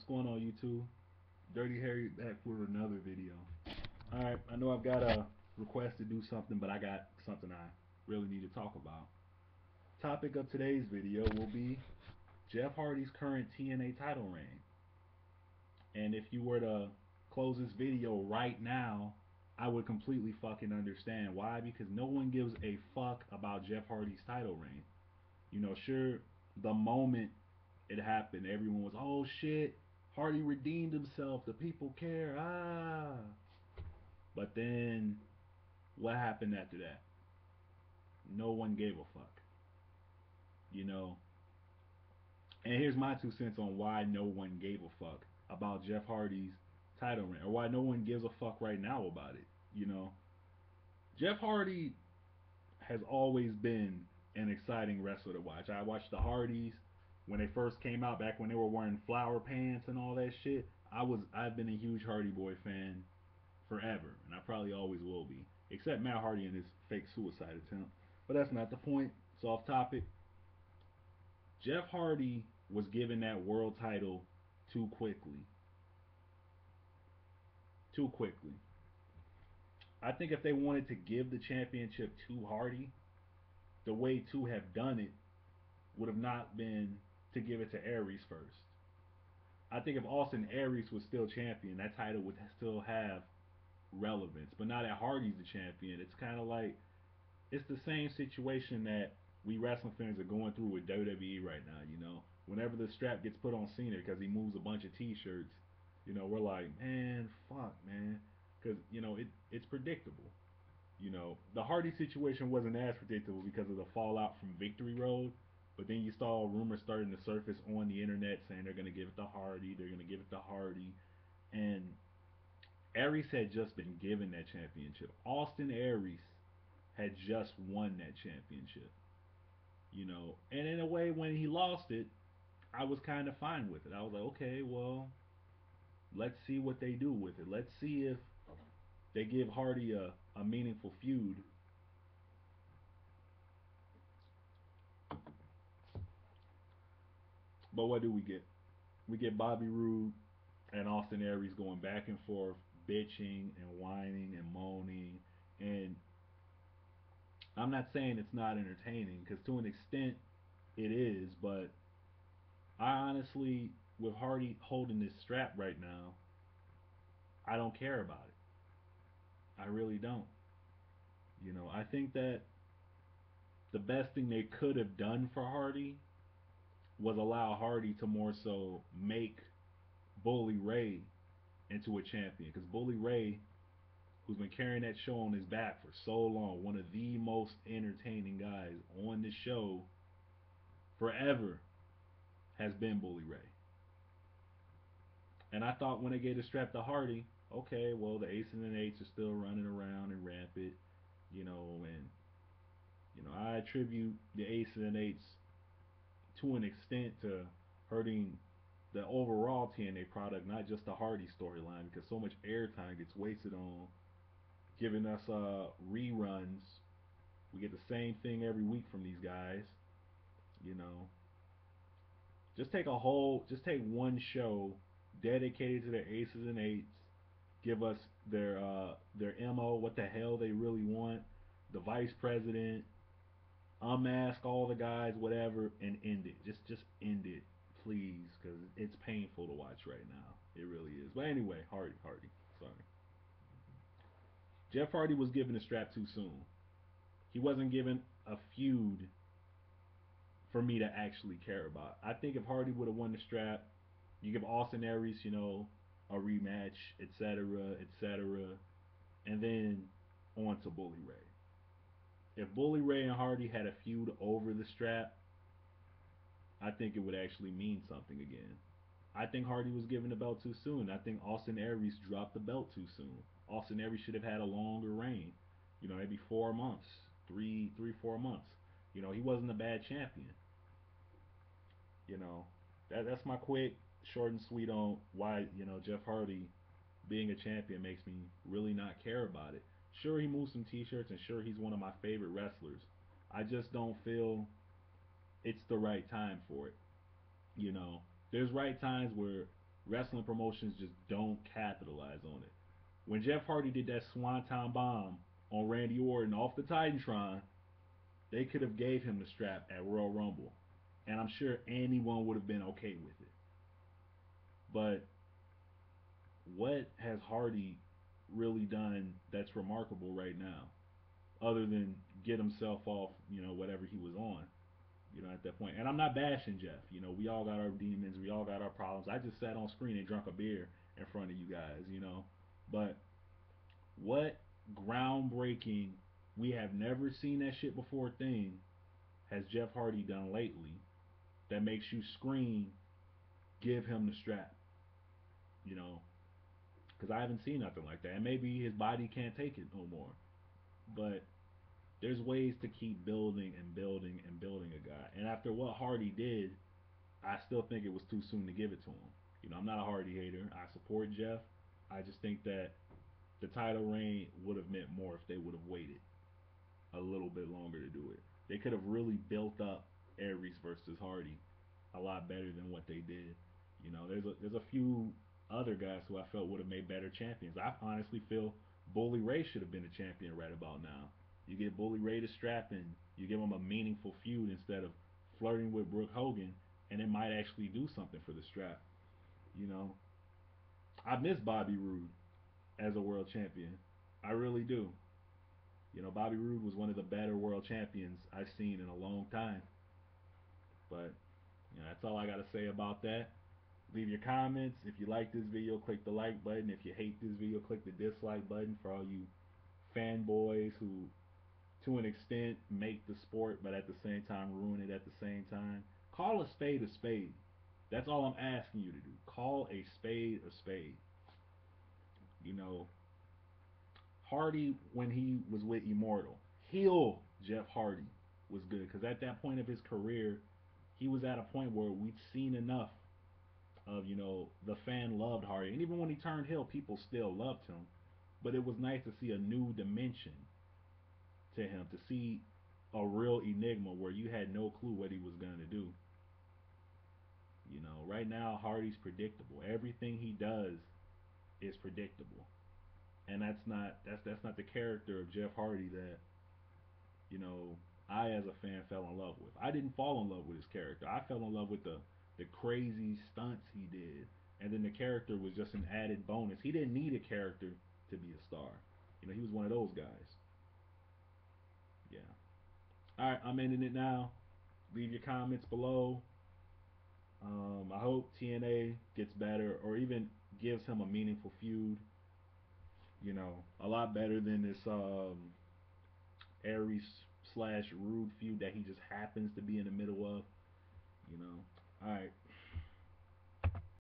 going on, YouTube? Dirty Harry back with another video. Alright, I know I've got a request to do something, but I got something I really need to talk about. Topic of today's video will be Jeff Hardy's current TNA title reign. And if you were to close this video right now, I would completely fucking understand. Why? Because no one gives a fuck about Jeff Hardy's title reign. You know, sure, the moment it happened, everyone was, oh shit, Hardy redeemed himself, the people care, ah. But then, what happened after that? No one gave a fuck. You know? And here's my 2 cents on why no one gave a fuck about Jeff Hardy's title reign, or why no one gives a fuck right now about it. You know? Jeff Hardy has always been an exciting wrestler to watch. I watched the Hardys when they first came out, back when they were wearing flower pants and all that shit. I've been a huge Hardy Boy fan forever, and I probably always will be. Except Matt Hardy and his fake suicide attempt. But that's not the point. It's off topic. Jeff Hardy was given that world title too quickly. Too quickly. I think if they wanted to give the championship to Hardy, the way to have done it would have not been to give it to Aries first. I think if Austin Aries was still champion, that title would still have relevance. But now that Hardy's the champion, it's kind of like, it's the same situation that we wrestling fans are going through with WWE right now. You know, whenever the strap gets put on Cena because he moves a bunch of T-shirts, you know, we're like, man, fuck, man, because you know it's predictable. You know, the Hardy situation wasn't as predictable because of the fallout from Victory Road. But then you saw rumors starting to surface on the internet saying they're going to give it to Hardy, they're going to give it to Hardy. And Aries had just been given that championship. Austin Aries had just won that championship. You know, and in a way, when he lost it, I was kind of fine with it. I was like, okay, well, let's see what they do with it. Let's see if they give Hardy a meaningful feud. But what do we get? We get Bobby Roode and Austin Aries going back and forth, bitching and whining and moaning. And I'm not saying it's not entertaining, because to an extent it is, but I honestly, with Hardy holding this strap right now, I don't care about it. I really don't. You know, I think that the best thing they could have done for Hardy was allow Hardy to more so make Bully Ray into a champion. Because Bully Ray, who's been carrying that show on his back for so long, one of the most entertaining guys on the show forever, has been Bully Ray. And I thought when they gave the strap to Hardy, okay, well, the Aces and Eights are still running around and rampant, you know, and you know, I attribute the Aces and Eights to an extent to hurting the overall TNA product, not just the Hardy storyline, because so much airtime gets wasted on giving us reruns. We get the same thing every week from these guys, you know. Just take one show dedicated to the Aces and Eights. Give us their MO, what the hell they really want, the vice president, unmask all the guys, whatever, and end it. Just end it, please, because it's painful to watch right now. It really is. But anyway, Hardy, sorry. Jeff Hardy was given the strap too soon. He wasn't given a feud for me to actually care about. I think if Hardy would have won the strap, you give Austin Aries, you know, a rematch, etc., etc., and then on to Bully Ray. If Bully Ray and Hardy had a feud over the strap, I think it would actually mean something again. I think Hardy was given the belt too soon. I think Austin Aries dropped the belt too soon. Austin Aries should have had a longer reign. You know, maybe 4 months, 4 months. You know, he wasn't a bad champion. You know, that's my quick, short and sweet on why, you know, Jeff Hardy being a champion makes me really not care about it. Sure, he moves some T-shirts, and sure, he's one of my favorite wrestlers. I just don't feel it's the right time for it. You know, there's right times where Wrestling promotions just don't capitalize on it. When Jeff Hardy did that Swanton bomb on Randy Orton off the Titantron, they could have gave him the strap at Royal Rumble, and I'm sure anyone would have been okay with it. But what has Hardy really done that's remarkable right now, other than get himself off, whatever he was on, at that point. And I'm not bashing Jeff. We all got our demons, we all got our problems. I just sat on screen and drank a beer in front of you guys. But what groundbreaking, we have never seen that shit before thing has Jeff Hardy done lately that makes you scream, give him the strap, you know, because I haven't seen nothing like that. And maybe his body can't take it no more. But there's ways to keep building and building and building a guy. And after what Hardy did, I still think it was too soon to give it to him. I'm not a Hardy hater. I support Jeff. I just think that the title reign would have meant more if they would have waited a little bit longer to do it. They could have really built up Aries versus Hardy a lot better than what they did. There's a few other guys who I felt would have made better champions. I honestly feel Bully Ray should have been a champion right about now. You get Bully Ray to strap in, you give him a meaningful feud instead of flirting with Brooke Hogan, and it might actually do something for the strap. You know, I miss Bobby Roode as a world champion. I really do. Bobby Roode was one of the better world champions I've seen in a long time. But that's all I got to say about that. Leave your comments. If you like this video, click the like button. If you hate this video, click the dislike button. For all you fanboys who, to an extent, make the sport, but at the same time ruin it at the same time, call a spade a spade. That's all I'm asking you to do. Call a spade a spade. You know, Hardy, when he was with Immortal, heel Jeff Hardy was good because at that point of his career, he was at a point where we'd seen enough of, the fan loved Hardy. And even when he turned heel, people still loved him. But it was nice to see a new dimension to him, to see a real enigma where you had no clue what he was going to do. Right now, Hardy's predictable. Everything he does is predictable. And that's not the character of Jeff Hardy that, you know, I as a fan fell in love with. I didn't fall in love with his character. I fell in love with the crazy stunts he did, and then the character was just an added bonus. He didn't need a character to be a star. He was one of those guys. Yeah. All right, I'm ending it now. Leave your comments below. I hope TNA gets better, or even gives him a meaningful feud. A lot better than this Aries slash Rude feud that he just happens to be in the middle of. All right.